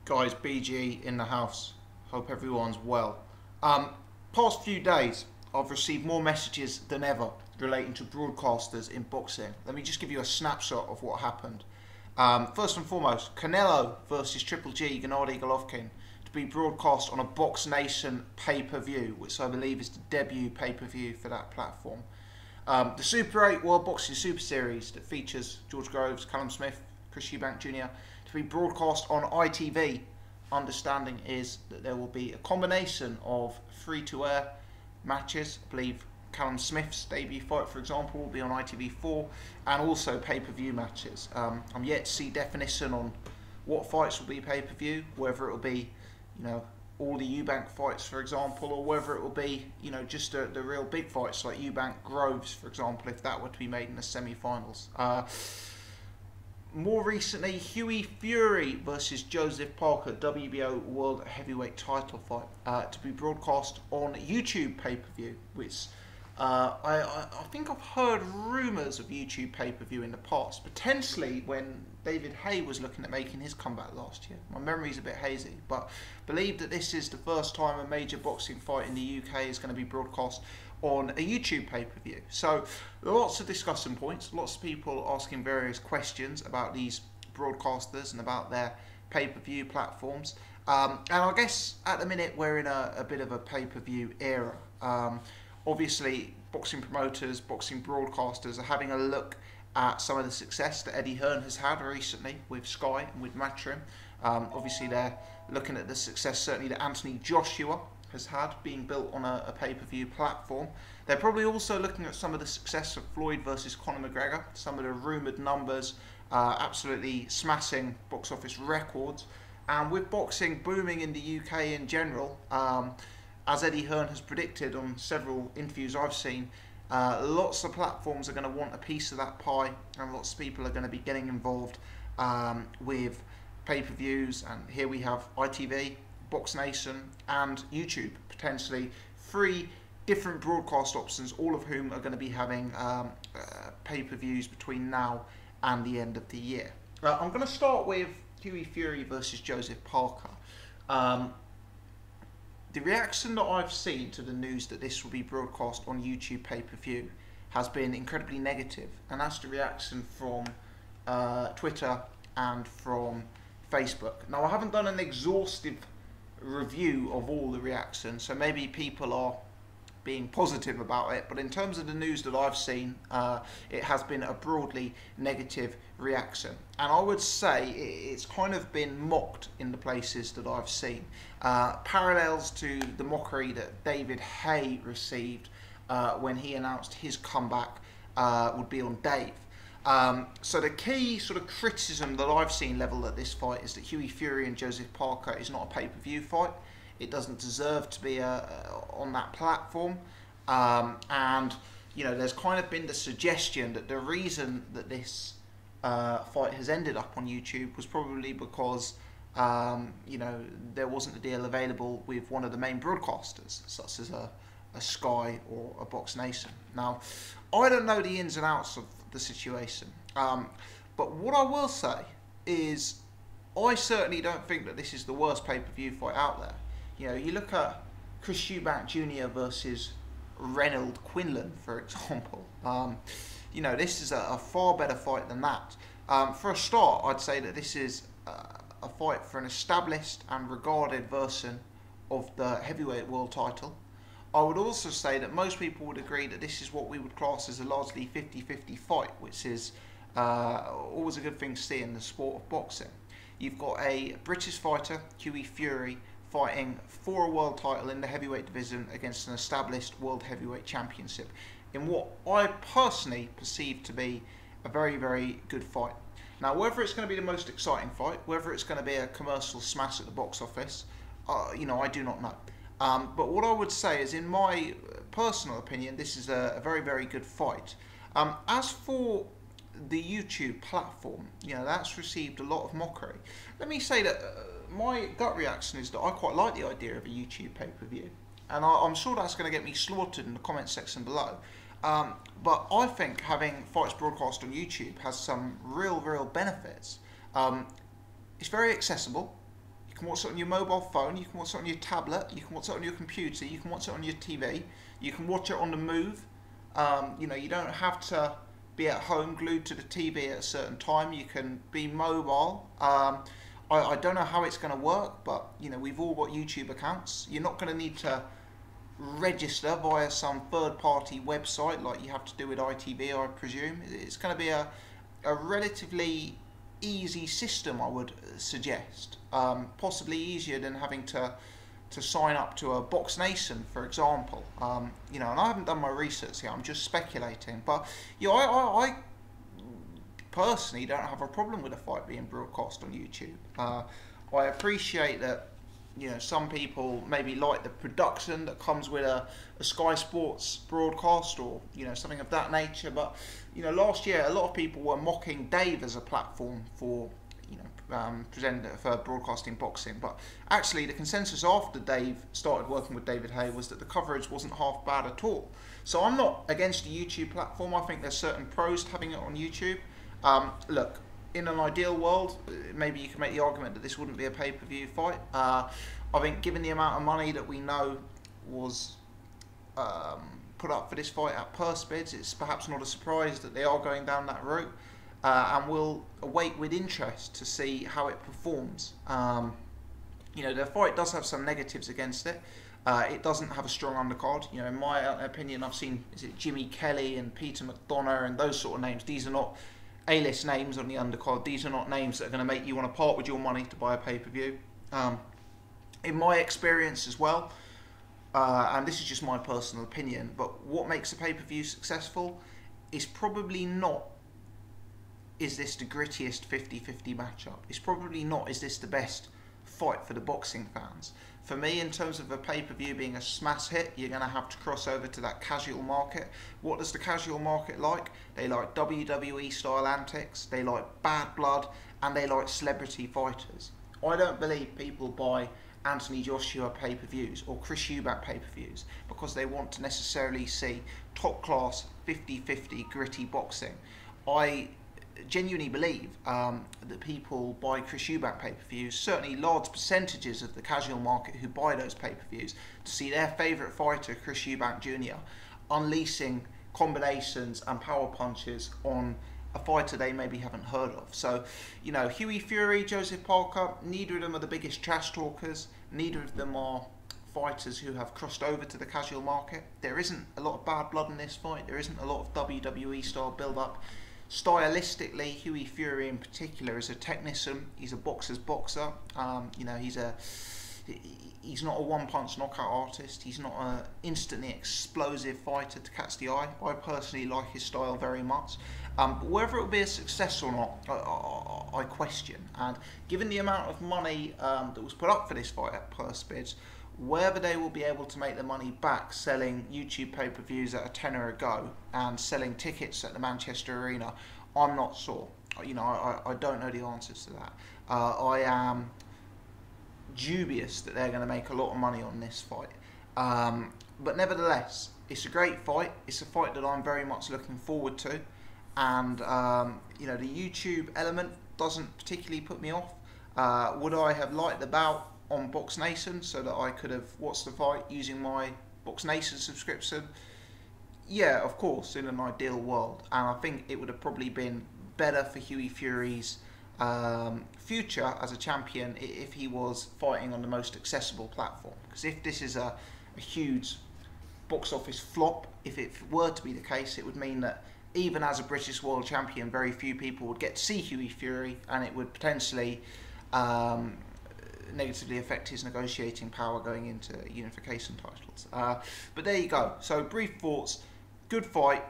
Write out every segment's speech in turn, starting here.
Guys, BG in the house. Hope everyone's well. Past few days, I've received more messages than ever relating to broadcasters in boxing. Let me just give you a snapshot of what happened. First and foremost, Canelo versus Triple G, Gennady Golovkin, to be broadcast on a Boxnation pay-per-view, which I believe is the debut pay-per-view for that platform. The Super 8 World Boxing Super Series that features George Groves, Callum Smith, Chris Eubank Jr. to be broadcast on ITV. Understanding is that there will be a combination of free-to-air matches. I believe Callum Smith's debut fight, for example, will be on ITV4, and also pay-per-view matches. I'm yet to see definition on what fights will be pay-per-view, whether it will be, all the Eubank fights, for example, or whether it will be, just the real big fights like Eubank Groves, for example, if that were to be made in the semi-finals. More recently, Hughie Fury versus Joseph Parker, WBO World Heavyweight title fight, to be broadcast on YouTube pay-per-view, which I think I've heard rumours of YouTube pay-per-view in the past, potentially when David Haye was looking at making his comeback last year. My memory's a bit hazy, but believe that this is the first time a major boxing fight in the UK is going to be broadcast on a YouTube pay-per-view. So lots of discussion points, lots of people asking various questions about these broadcasters and about their pay-per-view platforms. And I guess at the minute we're in a bit of a pay-per-view era. Obviously, boxing promoters, boxing broadcasters are having a look at some of the success that Eddie Hearn has had recently with Sky and with Matchroom. Obviously, they're looking at the success certainly that Anthony Joshua has had being built on a pay-per-view platform. They're probably also looking at some of the success of Floyd versus Conor McGregor, some of the rumoured numbers, absolutely smashing box office records. And with boxing booming in the UK in general, as Eddie Hearn has predicted on several interviews I've seen, lots of platforms are going to want a piece of that pie, and lots of people are going to be getting involved with pay-per-views. And here we have ITV, Boxnation and YouTube, potentially 3 different broadcast options, all of whom are going to be having pay-per-views between now and the end of the year. I'm going to start with Hughie Fury versus Joseph Parker. The reaction that I've seen to the news that this will be broadcast on YouTube pay-per-view has been incredibly negative, and that's the reaction from Twitter and from Facebook. Now, I haven't done an exhaustive review of all the reactions, so maybe people are being positive about it, but in terms of the news that I've seen, it has been a broadly negative reaction, and I would say it's kind of been mocked in the places that I've seen. Parallels to the mockery that David Haye received when he announced his comeback would be on Dave. So the key sort of criticism that I've seen levelled at this fight is that Hughie Fury and Joseph Parker is not a pay-per-view fight. It doesn't deserve to be on that platform. And, there's kind of been the suggestion that the reason that this fight has ended up on YouTube was probably because, there wasn't a deal available with one of the main broadcasters, such as a Sky or a Boxnation. Now, I don't know the ins and outs of the situation, but what I will say is I certainly don't think that this is the worst pay-per-view fight out there. You look at Chris Eubank Jr. versus Reynold Quinlan, for example. This is a far better fight than that. For a start, I'd say that this is a fight for an established and regarded version of the heavyweight world title. I would also say that most people would agree that this is what we would class as a largely 50-50 fight, which is always a good thing to see in the sport of boxing. You've got a British fighter, Hughie Fury, fighting for a world title in the heavyweight division against an established world heavyweight championship in what I personally perceive to be a very, very good fight. Now, whether it's going to be the most exciting fight, whether it's going to be a commercial smash at the box office, I do not know. But what I would say is, in my personal opinion, this is a very, very good fight. As for the YouTube platform, that's received a lot of mockery. Let me say that my gut reaction is that I quite like the idea of a YouTube pay-per-view, and I'm sure that's going to get me slaughtered in the comment section below. But I think having fights broadcast on YouTube has some real benefits. It's very accessible. You You can watch it on your mobile phone, you can watch it on your tablet, you can watch it on your computer, you can watch it on your TV, you can watch it on the move. You know, you don't have to be at home glued to the TV at a certain time. You can be mobile. I don't know how it's going to work, but you know, we've all got YouTube accounts. You're not going to need to register via some third-party website like you have to do with ITV, I presume. It's going to be a relatively easy system, I would suggest. Possibly easier than having to sign up to a Boxnation, for example. You know, and I haven't done my research here, I'm just speculating. But you know, I personally don't have a problem with a fight being broadcast on YouTube. I appreciate that, you know, some people maybe like the production that comes with a Sky Sports broadcast, or you know, something of that nature. But you know, last year a lot of people were mocking Dave as a platform for, you know, for broadcasting boxing. But actually, the consensus after Dave started working with David Hay was that the coverage wasn't half bad at all. So I'm not against the YouTube platform. I think there's certain pros to having it on YouTube. Look, in an ideal world, maybe you can make the argument that this wouldn't be a pay-per-view fight. I think given the amount of money that we know was put up for this fight at purse bids, it's perhaps not a surprise that they are going down that route, and we'll await with interest to see how it performs. You know, the fight does have some negatives against it. It doesn't have a strong undercard. You know, in my opinion, I've seen, is it Jimmy Kelly and Peter McDonough and those sort of names. These are not A-list names on the undercard. These are not names that are going to make you want to part with your money to buy a pay-per-view. In my experience as well, and this is just my personal opinion, but what makes a pay-per-view successful is probably not, is this the grittiest 50-50 matchup? It's probably not, is this the best fight for the boxing fans? For me, in terms of a pay-per-view being a smash hit, you're going to have to cross over to that casual market. What does the casual market like? They like WWE style antics, they like bad blood, and they like celebrity fighters. I don't believe people buy Anthony Joshua pay-per-views or Chris Eubank pay-per-views because they want to necessarily see top-class 50-50 gritty boxing. I genuinely believe that people buy Chris Eubank pay-per-views, certainly large percentages of the casual market who buy those pay-per-views, to see their favourite fighter, Chris Eubank Jr., unleashing combinations and power punches on a fighter they maybe haven't heard of. So, you know, Hughie Fury, Joseph Parker, neither of them are the biggest trash talkers, neither of them are fighters who have crossed over to the casual market. There isn't a lot of bad blood in this fight, there isn't a lot of WWE style build-up. Stylistically, Hughie Fury in particular is a technician. He's a boxer's boxer. You know, he's not a one-punch knockout artist. He's not an instantly explosive fighter to catch the eye. I personally like his style very much. But whether it will be a success or not, I question. And given the amount of money that was put up for this fight at purse bids, whether they will be able to make the money back selling YouTube pay-per-views at a tenner a go and selling tickets at the Manchester Arena, I'm not sure. You know, I don't know the answers to that. I am dubious that they're going to make a lot of money on this fight. But nevertheless, it's a great fight. It's a fight that I'm very much looking forward to. And, you know, the YouTube element doesn't particularly put me off. Would I have liked the bout on Boxnation so that I could have watched the fight using my Boxnation subscription? Yeah, of course, in an ideal world. And I think it would have probably been better for Hughie Fury's future as a champion if he was fighting on the most accessible platform. Because if this is a huge box office flop, if it were to be the case, it would mean that even as a British world champion, very few people would get to see Hughie Fury, and it would potentially negatively affect his negotiating power going into unification titles. But there you go. So brief thoughts. Good fight.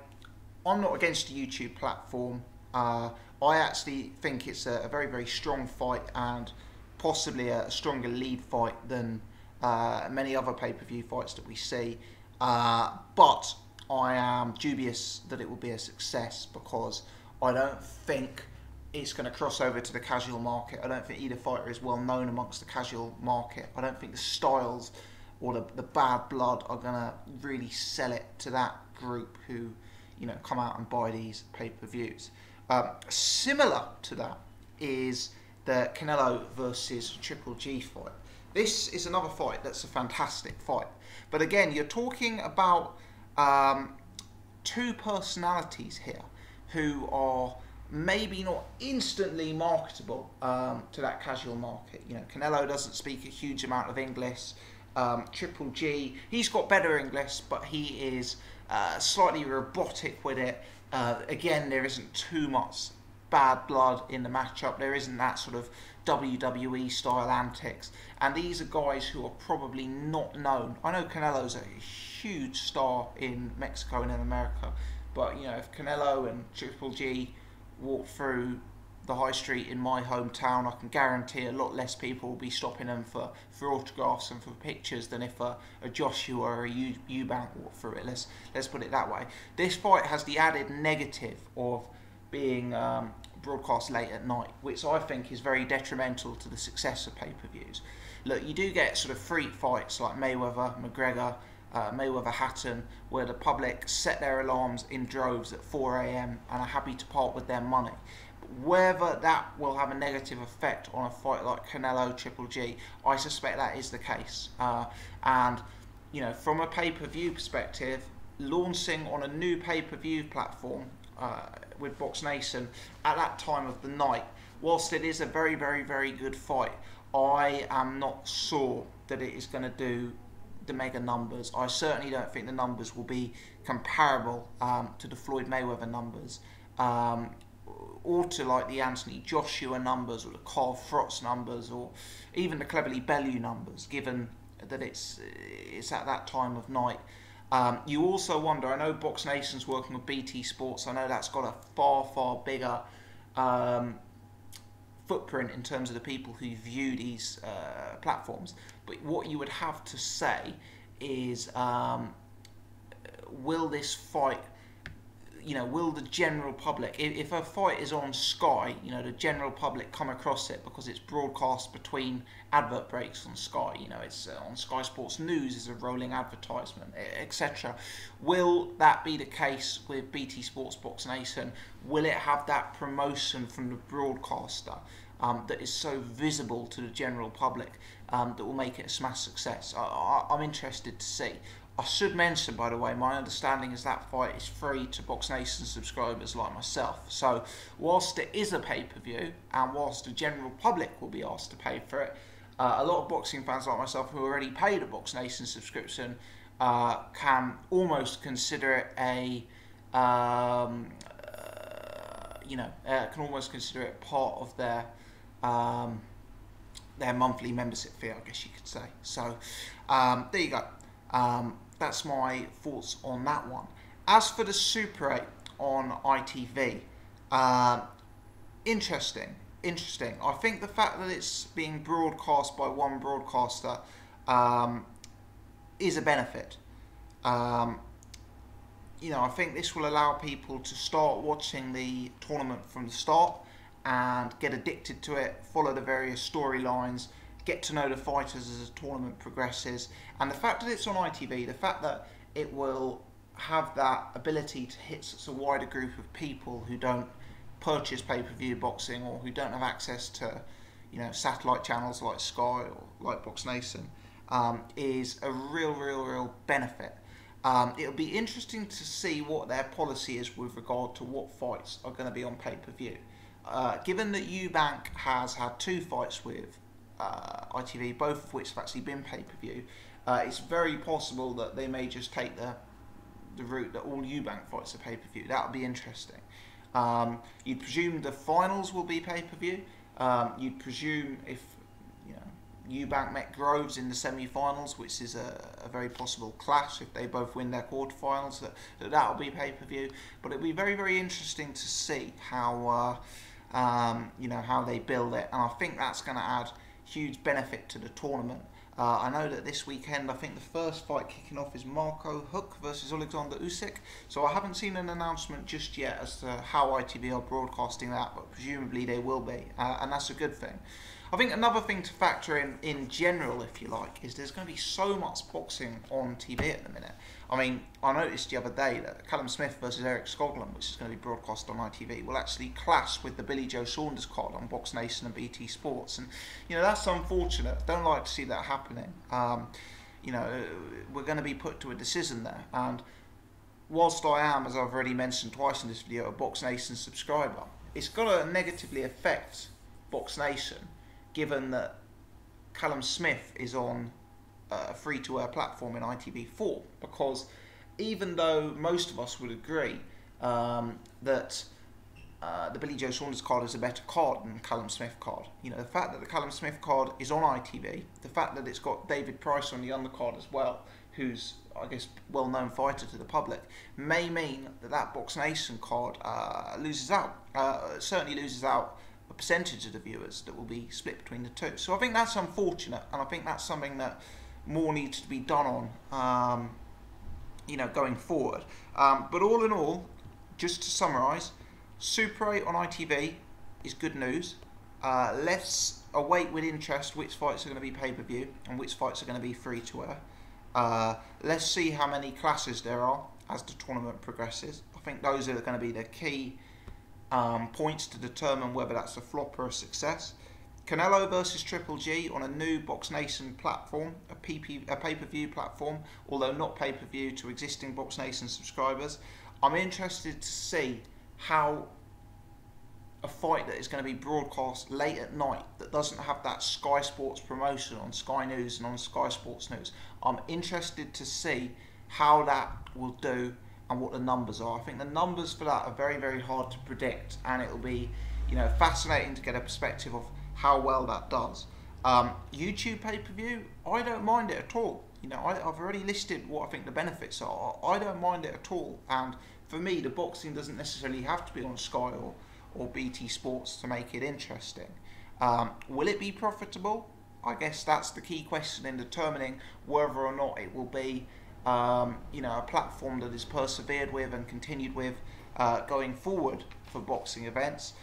I'm not against the YouTube platform. I actually think it's a very, very strong fight, and possibly a stronger lead fight than many other pay-per-view fights that we see. But I am dubious that it will be a success, because I don't think it's going to cross over to the casual market. I don't think either fighter is well known amongst the casual market. I don't think the styles or the bad blood are going to really sell it to that group who, you know, come out and buy these pay-per-views. Similar to that is the Canelo versus Triple G fight. This is another fight that's a fantastic fight. But again, you're talking about two personalities here who are maybe not instantly marketable to that casual market. You know, Canelo doesn't speak a huge amount of English. Triple G, he's got better English, but he is slightly robotic with it. Again, there isn't too much bad blood in the matchup. There isn't that sort of WWE style antics, and these are guys who are probably not known. I know Canelo's a huge star in Mexico and in America, but you know, if Canelo and Triple G walk through the high street in my hometown, I can guarantee a lot less people will be stopping them for autographs and for pictures than if a Joshua or a Eubank walked through it. Let's put it that way. This fight has the added negative of being broadcast late at night, which I think is very detrimental to the success of pay-per-views. Look, you do get sort of freak fights like Mayweather, McGregor, Mayweather-Hatton, where the public set their alarms in droves at 4 AM and are happy to part with their money. But whether that will have a negative effect on a fight like Canelo Triple G, I suspect that is the case. And you know, from a pay-per-view perspective, launching on a new pay-per-view platform with Boxnation at that time of the night, whilst it is a very, very, very good fight, I am not sure that it is going to do the mega numbers. I certainly don't think the numbers will be comparable to the Floyd Mayweather numbers, or to like the Anthony Joshua numbers, or the Carl Frost numbers, or even the Cleverly Bellew numbers, given that it's at that time of night. You also wonder, I know Boxnation's working with BT Sports, I know that's got a far, far bigger footprint in terms of the people who view these platforms, but what you would have to say is, will this fight, you know, will the general public, if a fight is on Sky, you know, the general public come across it because it's broadcast between advert breaks on Sky, you know, it's on Sky Sports News is a rolling advertisement, etc. Will that be the case with BT Sports Boxnation? Will it have that promotion from the broadcaster that is so visible to the general public that will make it a smash success? I'm interested to see. I should mention, by the way, my understanding is that fight is free to Boxnation subscribers like myself. So, whilst it is a pay-per-view, and whilst the general public will be asked to pay for it, a lot of boxing fans like myself who already paid a Boxnation subscription can almost consider it a, can almost consider it part of their monthly membership fee, I guess you could say. So, there you go. That's my thoughts on that one. As for the Super 8 on ITV, interesting. I think the fact that it's being broadcast by one broadcaster is a benefit. You know, I think this will allow people to start watching the tournament from the start and get addicted to it, follow the various storylines, get to know the fighters as the tournament progresses, and the fact that it's on ITV, the fact that it will have that ability to hit such a wider group of people who don't purchase pay-per-view boxing or who don't have access to, you know, satellite channels like Sky or like Boxnation, is a real benefit. It'll be interesting to see what their policy is with regard to what fights are going to be on pay-per-view. Given that Eubank has had 2 fights with ITV, both of which have actually been pay-per-view, it's very possible that they may just take the route that all Eubank fights are pay-per-view. That would be interesting. You'd presume the finals will be pay-per-view. You'd presume if, you know, Eubank met Groves in the semi-finals, which is a very possible clash if they both win their quarterfinals, that will be pay-per-view. But it'll be very interesting to see how how they build it, and I think that's going to add huge benefit to the tournament. I know that this weekend, I think the first fight kicking off is Marco Huck versus Alexander Usyk. So I haven't seen an announcement just yet as to how ITV are broadcasting that, but presumably they will be, and that's a good thing. I think another thing to factor in general, if you like, is there's going to be so much boxing on TV at the minute. I mean, I noticed the other day that Callum Smith versus Eric Skoglund, which is going to be broadcast on ITV, will actually clash with the Billy Joe Saunders card on Boxnation and BT Sports. And, you know, that's unfortunate. Don't like to see that happening. You know, we're going to be put to a decision there. And whilst I am, as I've already mentioned twice in this video, a Boxnation subscriber, it's got to negatively affect Boxnation, given that Callum Smith is on a free-to-air platform in ITV4, because even though most of us would agree that the Billy Joe Saunders card is a better card than the Callum Smith card, you know, the fact that the Callum Smith card is on ITV, the fact that it's got David Price on the undercard as well, who's, I guess, well-known fighter to the public, may mean that that Boxnation card loses out, certainly loses out a percentage of the viewers that will be split between the two. So I think that's unfortunate, and I think that's something that more needs to be done on, you know, going forward. But all in all, just to summarise, Super 8 on ITV is good news. Let's await with interest which fights are going to be pay-per-view and which fights are going to be free-to-air. Let's see how many classes there are as the tournament progresses. I think those are going to be the key points to determine whether that's a flop or a success. Canelo versus Triple G on a new Boxnation platform, a pay-per-view platform, although not pay-per-view to existing Boxnation subscribers. I'm interested to see how a fight that is going to be broadcast late at night, that doesn't have that Sky Sports promotion on Sky News and on Sky Sports News, I'm interested to see how that will do and what the numbers are. I think the numbers for that are very, very hard to predict, and it'll be, you know, fascinating to get a perspective of how well that does. YouTube pay-per-view, I don't mind it at all. You know, I've already listed what I think the benefits are. I don't mind it at all, and for me, the boxing doesn't necessarily have to be on Sky or BT Sports to make it interesting. Will it be profitable? I guess that's the key question in determining whether or not it will be, you know, a platform that is persevered with and continued with going forward for boxing events.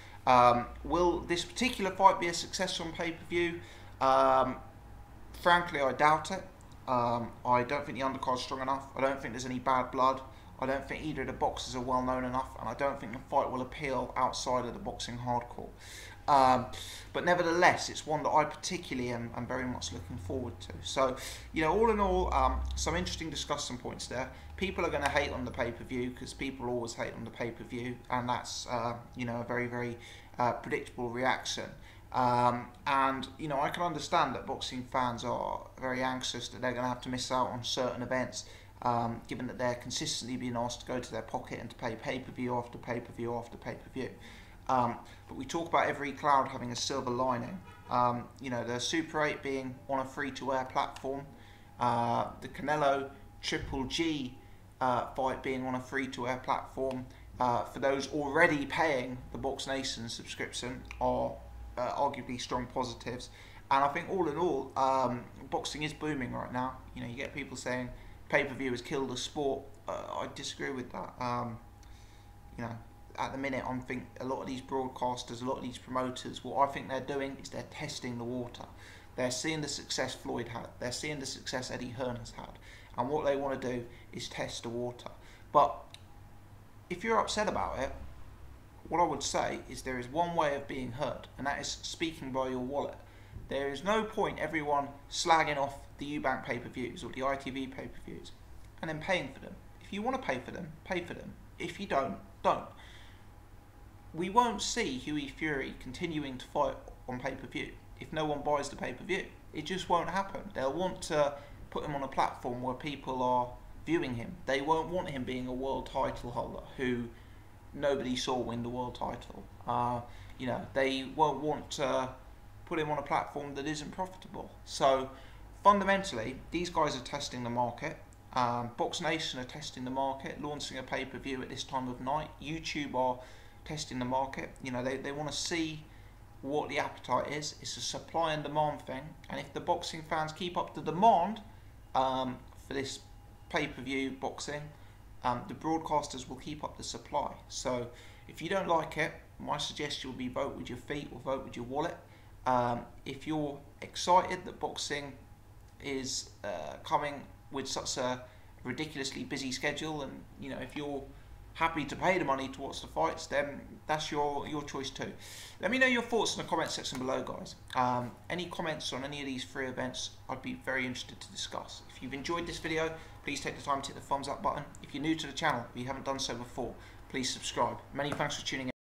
Will this particular fight be a success on pay-per-view? Frankly, I doubt it. I don't think the undercard's strong enough. I don't think there's any bad blood. I don't think either of the boxers are well known enough, and I don't think the fight will appeal outside of the boxing hardcore. But nevertheless, it's one that I particularly am very much looking forward to. So, you know, all in all, some interesting discussion points there. People are going to hate on the pay-per-view because people always hate on the pay-per-view, and that's, you know, a very, very predictable reaction. And, you know, I can understand that boxing fans are very anxious that they're going to have to miss out on certain events, given that they're consistently being asked to go to their pocket and to pay pay-per-view after pay-per-view after pay-per-view. But we talk about every cloud having a silver lining. You know, the Super 8 being on a free-to-air platform, the Canelo Triple G fight being on a free-to-air platform, for those already paying the Boxnation subscription are arguably strong positives. And I think all in all, boxing is booming right now. You know, you get people saying pay-per-view has killed the sport. I disagree with that. You know, at the minute, I think a lot of these broadcasters, a lot of these promoters, what I think they're doing is they're testing the water. They're seeing the success Floyd had. They're seeing the success Eddie Hearn has had. And what they want to do is test the water. But if you're upset about it, what I would say is there is one way of being heard, and that is speaking by your wallet. There is no point everyone slagging off the Eubank pay-per-views or the ITV pay-per-views and then paying for them. If you want to pay for them, pay for them. If you don't, don't. We won't see Hughie Fury continuing to fight on pay-per-view if no one buys the pay-per-view. It just won't happen. They'll want to put him on a platform where people are viewing him. They won't want him being a world title holder who nobody saw win the world title. You know, they won't want to put him on a platform that isn't profitable. So fundamentally, these guys are testing the market. Boxnation are testing the market, launching a pay-per-view at this time of night. YouTube are testing the market. You know, they want to see what the appetite is. It's a supply and demand thing, and if the boxing fans keep up the demand for this pay-per-view boxing, the broadcasters will keep up the supply. So if you don't like it, my suggestion would be vote with your feet or vote with your wallet. If you're excited that boxing is coming with such a ridiculously busy schedule, and if you're happy to pay the money to watch the fights, then that's your choice too. Let me know your thoughts in the comment section below, guys. Any comments on any of these 3 events, I'd be very interested to discuss. If you've enjoyed this video, please take the time to hit the thumbs up button. If you're new to the channel or you haven't done so before, please subscribe. Many thanks for tuning in.